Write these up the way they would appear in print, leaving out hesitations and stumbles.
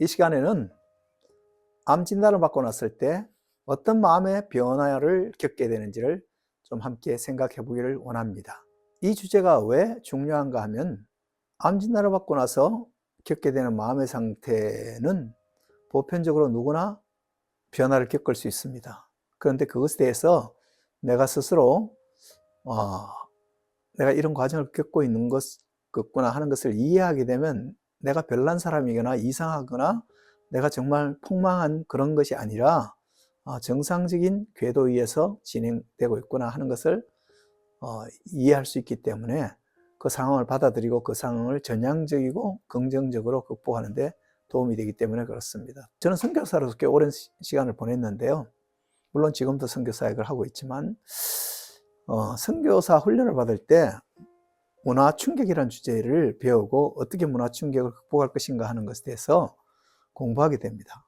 이 시간에는 암 진단을 받고 났을 때 어떤 마음의 변화를 겪게 되는지를 좀 함께 생각해 보기를 원합니다. 이 주제가 왜 중요한가 하면 암 진단을 받고 나서 겪게 되는 마음의 상태는 보편적으로 누구나 변화를 겪을 수 있습니다. 그런데 그것에 대해서 내가 스스로 내가 이런 과정을 겪고 있는 것구나 하는 것을 이해하게 되면 내가 별난 사람이거나 이상하거나 내가 정말 폭망한 그런 것이 아니라 정상적인 궤도위에서 진행되고 있구나 하는 것을 이해할 수 있기 때문에 그 상황을 받아들이고 그 상황을 전향적이고 긍정적으로 극복하는 데 도움이 되기 때문에 그렇습니다. 저는 선교사로서 꽤 오랜 시간을 보냈는데요. 물론 지금도 선교 사역을 하고 있지만 선교사 훈련을 받을 때 문화 충격이라는 주제를 배우고 어떻게 문화 충격을 극복할 것인가 하는 것에 대해서 공부하게 됩니다.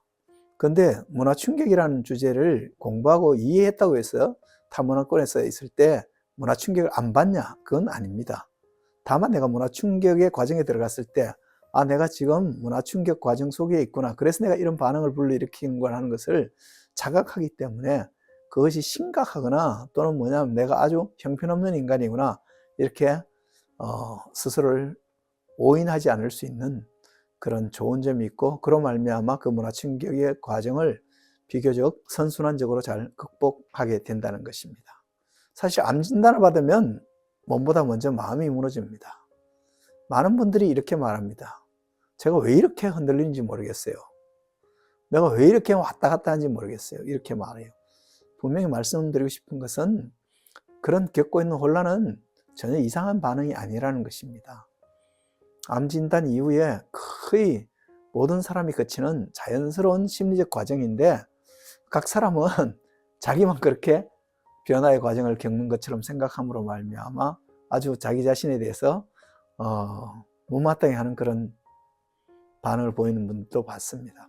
그런데 문화 충격이라는 주제를 공부하고 이해했다고 해서 타문화권에서 있을 때 문화 충격을 안 받냐? 그건 아닙니다. 다만 내가 문화 충격의 과정에 들어갔을 때 내가 지금 문화 충격 과정 속에 있구나. 그래서 내가 이런 반응을 불러일으키는구나 하는 것을 자각하기 때문에 그것이 심각하거나 또는 뭐냐면 내가 아주 형편없는 인간이구나. 이렇게 스스로를 오인하지 않을 수 있는 그런 좋은 점이 있고 그로 말미암아 그 문화 충격의 과정을 비교적 선순환적으로 잘 극복하게 된다는 것입니다. 사실 암 진단을 받으면 몸보다 먼저 마음이 무너집니다. 많은 분들이 이렇게 말합니다. 제가 왜 이렇게 흔들리는지 모르겠어요. 내가 왜 이렇게 왔다 갔다 하는지 모르겠어요. 이렇게 말해요. 분명히 말씀드리고 싶은 것은 그런 겪고 있는 혼란은 전혀 이상한 반응이 아니라는 것입니다. 암 진단 이후에 거의 모든 사람이 거치는 자연스러운 심리적 과정인데 각 사람은 자기만 그렇게 변화의 과정을 겪는 것처럼 생각함으로 말미암아 아주 자기 자신에 대해서 못마땅해하는 그런 반응을 보이는 분들도 봤습니다.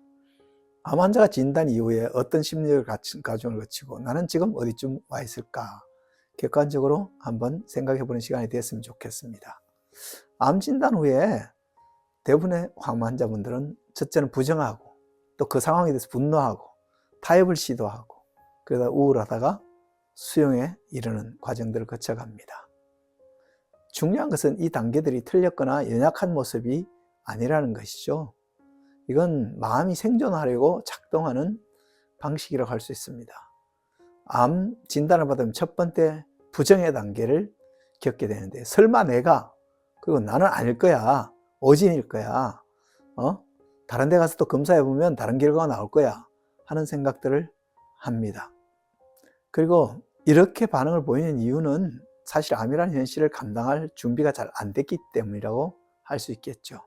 암 환자가 진단 이후에 어떤 심리적 과정을 거치고 나는 지금 어디쯤 와 있을까? 객관적으로 한번 생각해 보는 시간이 됐으면 좋겠습니다. 암 진단 후에 대부분의 암 환자분들은 첫째는 부정하고 또 그 상황에 대해서 분노하고 타협을 시도하고 그러다 우울하다가 수용에 이르는 과정들을 거쳐갑니다. 중요한 것은 이 단계들이 틀렸거나 연약한 모습이 아니라는 것이죠. 이건 마음이 생존하려고 작동하는 방식이라고 할 수 있습니다. 암 진단을 받으면 첫 번째 부정의 단계를 겪게 되는데 설마 내가 그리고 나는 아닐 거야. 오진일 거야. 다른 데 가서 또 검사해보면 다른 결과가 나올 거야. 하는 생각들을 합니다. 그리고 이렇게 반응을 보이는 이유는 사실 암이라는 현실을 감당할 준비가 잘 안 됐기 때문이라고 할 수 있겠죠.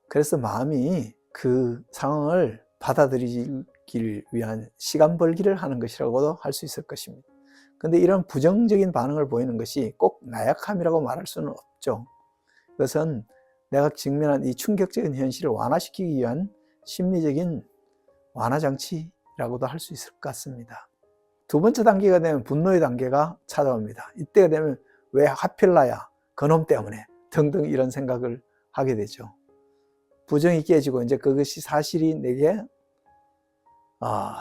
그래서 마음이 그 상황을 받아들이기 위한 시간 벌기를 하는 것이라고도 할 수 있을 것입니다. 그런데 이런 부정적인 반응을 보이는 것이 꼭 나약함이라고 말할 수는 없죠. 그것은 내가 직면한 이 충격적인 현실을 완화시키기 위한 심리적인 완화장치라고도 할 수 있을 것 같습니다. 두 번째 단계가 되면 분노의 단계가 찾아옵니다. 이때가 되면 왜 하필 나야? 그놈 때문에 등등 이런 생각을 하게 되죠. 부정이 깨지고 이제 그것이 사실이 내게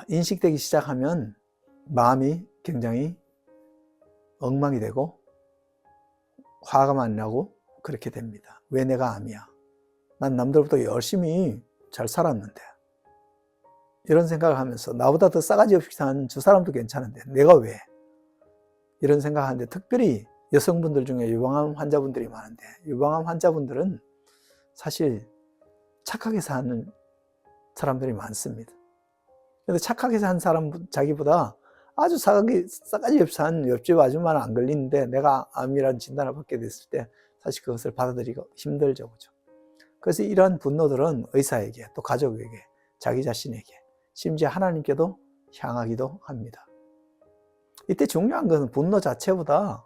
인식되기 시작하면 마음이 굉장히 엉망이 되고 화가 많이 나고 그렇게 됩니다. 왜 내가 암이야? 난 남들보다 열심히 잘 살았는데 이런 생각을 하면서 나보다 더 싸가지 없이 사는 저 사람도 괜찮은데 내가 왜? 이런 생각하는데 특별히 여성분들 중에 유방암 환자분들이 많은데 유방암 환자분들은 사실 착하게 사는 사람들이 많습니다. 그런데 착하게 산 사람 자기보다 아주 싸가지 없이 사는 옆집 아줌마는 안 걸리는데 내가 암이라는 진단을 받게 됐을 때 사실 그것을 받아들이기 힘들죠. 그죠? 그래서 이러한 분노들은 의사에게 또 가족에게 자기 자신에게 심지어 하나님께도 향하기도 합니다. 이때 중요한 것은 분노 자체보다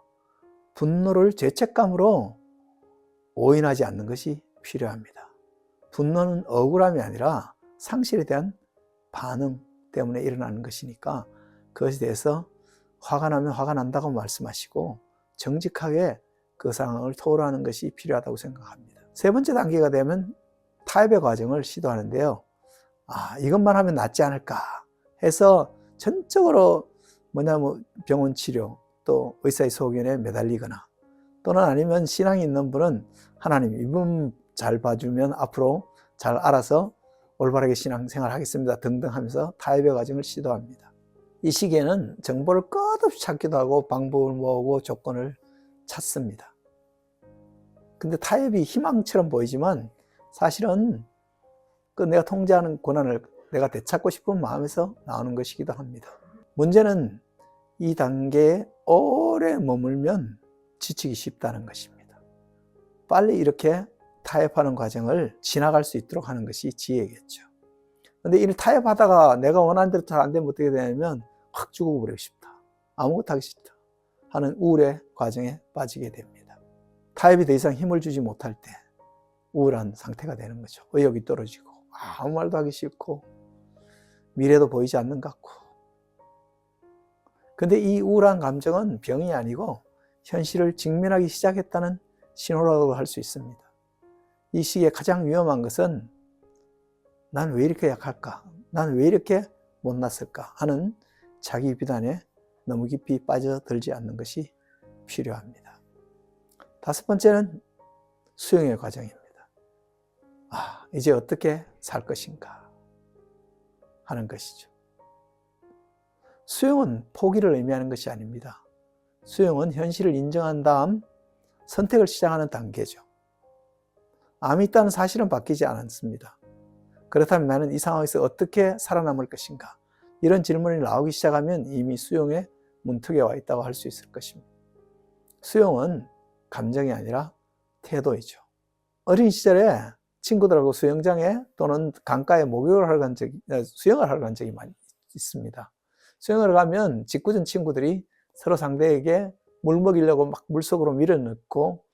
분노를 죄책감으로 오인하지 않는 것이 필요합니다. 분노는 억울함이 아니라 상실에 대한 반응 때문에 일어나는 것이니까 그것에 대해서 화가 나면 화가 난다고 말씀하시고 정직하게 그 상황을 토로하는 것이 필요하다고 생각합니다. 세 번째 단계가 되면 타협의 과정을 시도하는데요. 이것만 하면 낫지 않을까 해서 전적으로 병원 치료 또 의사의 소견에 매달리거나 또는 아니면 신앙이 있는 분은 하나님 이분 잘 봐주면 앞으로 잘 알아서 올바르게 신앙생활 하겠습니다 등등 하면서 타협의 과정을 시도합니다. 이 시기에는 정보를 끝없이 찾기도 하고 방법을 모으고 조건을 찾습니다. 근데 타협이 희망처럼 보이지만 사실은 그 내가 통제하는 권한을 내가 되찾고 싶은 마음에서 나오는 것이기도 합니다. 문제는 이 단계에 오래 머물면 지치기 쉽다는 것입니다. 빨리 이렇게 타협하는 과정을 지나갈 수 있도록 하는 것이 지혜겠죠. 근데 이 타협하다가 내가 원하는 대로 잘 안 되면 어떻게 되냐면 확 죽어버리고 싶다, 아무것도 하기 싫다 하는 우울의 과정에 빠지게 됩니다. 타협이 더 이상 힘을 주지 못할 때 우울한 상태가 되는 거죠. 의욕이 떨어지고 아무 말도 하기 싫고 미래도 보이지 않는 것 같고. 근데 이 우울한 감정은 병이 아니고 현실을 직면하기 시작했다는 신호라고 할 수 있습니다. 이 시기에 가장 위험한 것은 난 왜 이렇게 약할까? 난 왜 이렇게 못났을까? 하는 자기 비난에 너무 깊이 빠져들지 않는 것이 필요합니다. 다섯 번째는 수용의 과정입니다. 이제 어떻게 살 것인가 하는 것이죠. 수용은 포기를 의미하는 것이 아닙니다. 수용은 현실을 인정한 다음 선택을 시작하는 단계죠. 암이 있다는 사실은 바뀌지 않았습니다. 그렇다면 나는 이 상황에서 어떻게 살아남을 것인가? 이런 질문이 나오기 시작하면 이미 수용의 문턱에 와 있다고 할 수 있을 것입니다. 수용은 감정이 아니라 태도이죠. 어린 시절에 친구들하고 수영장에 또는 강가에 목욕을 하러 간 적이, 수영을 하러 간 적이 많이 있습니다. 수영을 가면 짓궂은 친구들이 서로 상대에게 물 먹이려고 막 물속으로 밀어넣고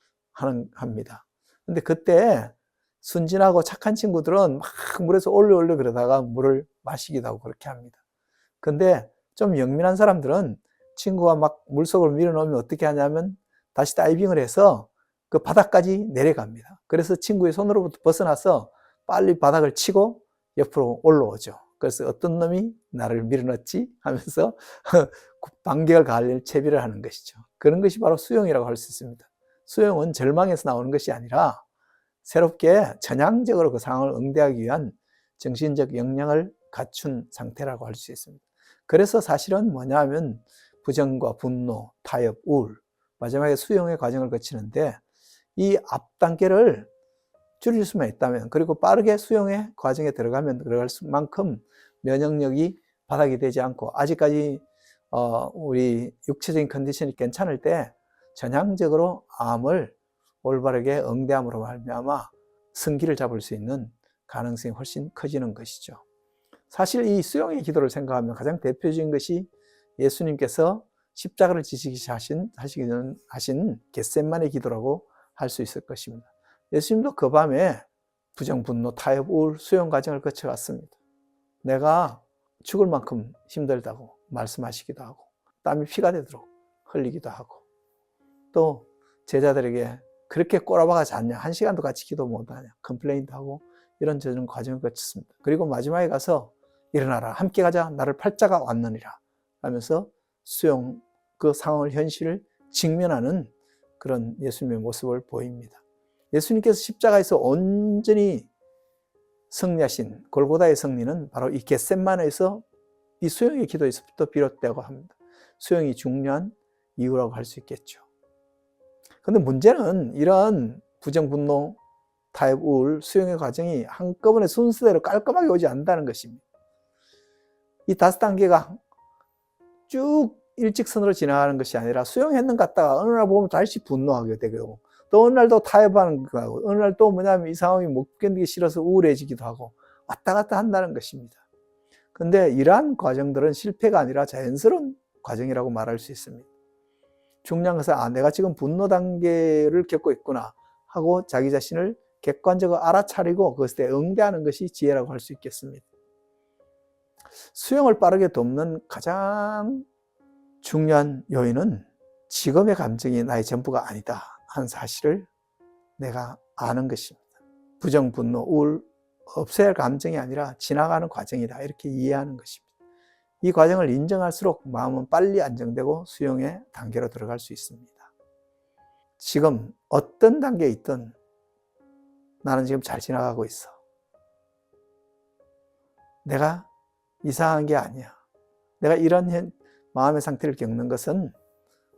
합니다. 근데 그때 순진하고 착한 친구들은 막 물에서 올려 그러다가 물을 마시기도 하고 그렇게 합니다. 근데 좀 영민한 사람들은 친구가 막 물속으로 밀어넣으면 어떻게 하냐면 다시 다이빙을 해서 그 바닥까지 내려갑니다. 그래서 친구의 손으로부터 벗어나서 빨리 바닥을 치고 옆으로 올라오죠. 그래서 어떤 놈이 나를 밀어넣지 하면서 반격을 가할 채비를 하는 것이죠. 그런 것이 바로 수용이라고 할 수 있습니다. 수용은 절망에서 나오는 것이 아니라 새롭게 전향적으로 그 상황을 응대하기 위한 정신적 역량을 갖춘 상태라고 할 수 있습니다. 그래서 사실은 뭐냐 하면 부정과 분노, 타협, 우울, 마지막에 수용의 과정을 거치는데 이 앞단계를 줄일 수만 있다면, 그리고 빠르게 수용의 과정에 들어가면 들어갈 만큼 면역력이 바닥이 되지 않고 아직까지 우리 육체적인 컨디션이 괜찮을 때 전향적으로 암을 올바르게 응대함으로 말미암아 승기를 잡을 수 있는 가능성이 훨씬 커지는 것이죠. 사실 이 수용의 기도를 생각하면 가장 대표적인 것이 예수님께서 십자가를 지시기 하신 겟세마네 기도라고 할 수 있을 것입니다. 예수님도 그 밤에 부정, 분노, 타협, 우울, 수용 과정을 거쳐갔습니다. 내가 죽을 만큼 힘들다고 말씀하시기도 하고 땀이 피가 되도록 흘리기도 하고 또 제자들에게 그렇게 꼬라박아 잤냐, 1시간도 같이 기도 못하냐, 컴플레인도 하고 이런 저런 과정을 거쳤습니다. 그리고 마지막에 가서 일어나라, 함께 가자, 나를 팔자가 왔느니라 하면서 수용, 그 상황을, 현실을 직면하는 그런 예수님의 모습을 보입니다. 예수님께서 십자가에서 온전히 승리하신 골고다의 승리는 바로 이 겟세마네에서 이 수용의 기도에서부터 비롯되고 합니다. 수용이 중요한 이유라고 할 수 있겠죠. 그런데 문제는 이런 부정, 분노, 타협, 우울, 수용의 과정이 한꺼번에 순서대로 깔끔하게 오지 않는다는 것입니다. 이 5단계가 쭉 일직선으로 지나가는 것이 아니라 수용했는 것 같다가 어느 날 보면 다시 분노하게 되고 또 어느 날 또 타협하는 거 하고 어느 날 또 뭐냐면 이 상황이 못 견디기 싫어서 우울해지기도 하고 왔다 갔다 한다는 것입니다. 그런데 이러한 과정들은 실패가 아니라 자연스러운 과정이라고 말할 수 있습니다. 중요한 것은 내가 지금 분노 단계를 겪고 있구나 하고 자기 자신을 객관적으로 알아차리고 그것에 응대하는 것이 지혜라고 할 수 있겠습니다. 수용을 빠르게 돕는 가장 중요한 요인은 지금의 감정이 나의 전부가 아니다 하는 사실을 내가 아는 것입니다. 부정, 분노, 우울, 없애야 할 감정이 아니라 지나가는 과정이다. 이렇게 이해하는 것입니다. 이 과정을 인정할수록 마음은 빨리 안정되고 수용의 단계로 들어갈 수 있습니다. 지금 어떤 단계에 있든 나는 지금 잘 지나가고 있어. 내가 이상한 게 아니야. 내가 이런 마음의 상태를 겪는 것은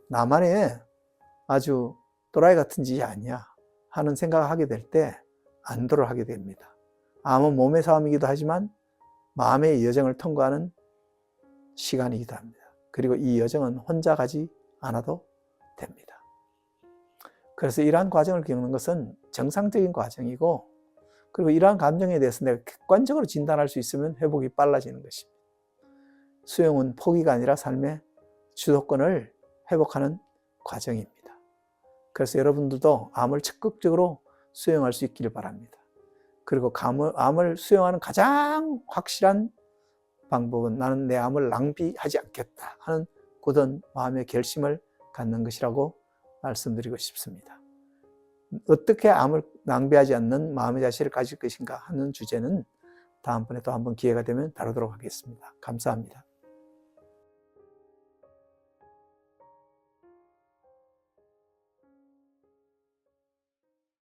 나만의 아주 또라이 같은 짓이 아니야 하는 생각을 하게 될 때 안도를 하게 됩니다. 암은 몸의 싸움이기도 하지만 마음의 여정을 통과하는 시간이기도 합니다. 그리고 이 여정은 혼자 가지 않아도 됩니다. 그래서 이러한 과정을 겪는 것은 정상적인 과정이고, 그리고 이러한 감정에 대해서 내가 객관적으로 진단할 수 있으면 회복이 빨라지는 것입니다. 수용은 포기가 아니라 삶의 주도권을 회복하는 과정입니다. 그래서 여러분들도 암을 적극적으로 수용할 수 있기를 바랍니다. 그리고 암을 수용하는 가장 확실한 방법은 나는 내 암을 낭비하지 않겠다 하는 굳은 마음의 결심을 갖는 것이라고 말씀드리고 싶습니다. 어떻게 암을 낭비하지 않는 마음의 자세를 가질 것인가 하는 주제는 다음번에 또 한번 기회가 되면 다루도록 하겠습니다. 감사합니다.